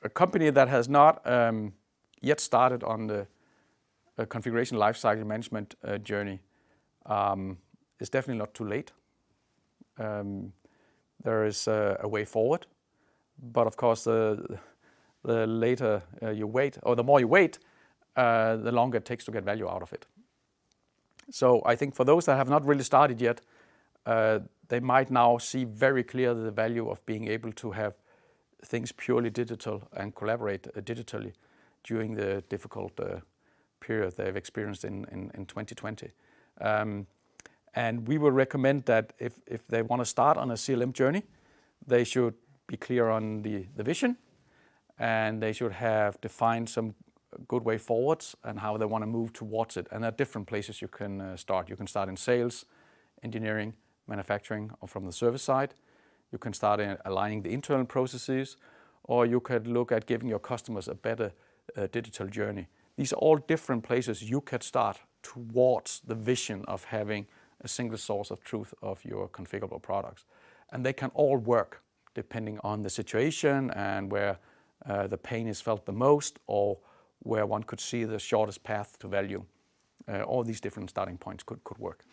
a company that has not yet started on the configuration lifecycle management journey is definitely not too late. There is a way forward, but of course the later you wait, or the more you wait, the longer it takes to get value out of it. So I think for those that have not really started yet, they might now see very clearly the value of being able to have things purely digital and collaborate digitally during the difficult period they've experienced in 2020. And we would recommend that if they want to start on a CLM journey, they should be clear on the vision, and they should have defined some good way forwards and how they want to move towards it. And there are different places you can start. You can start in sales, engineering, manufacturing, or from the service side. You can start in aligning the internal processes, or you could look at giving your customers a better digital journey. These are all different places you could start towards the vision of having a single source of truth of your configurable products. And they can all work depending on the situation and where the pain is felt the most, or where one could see the shortest path to value. All these different starting points could work.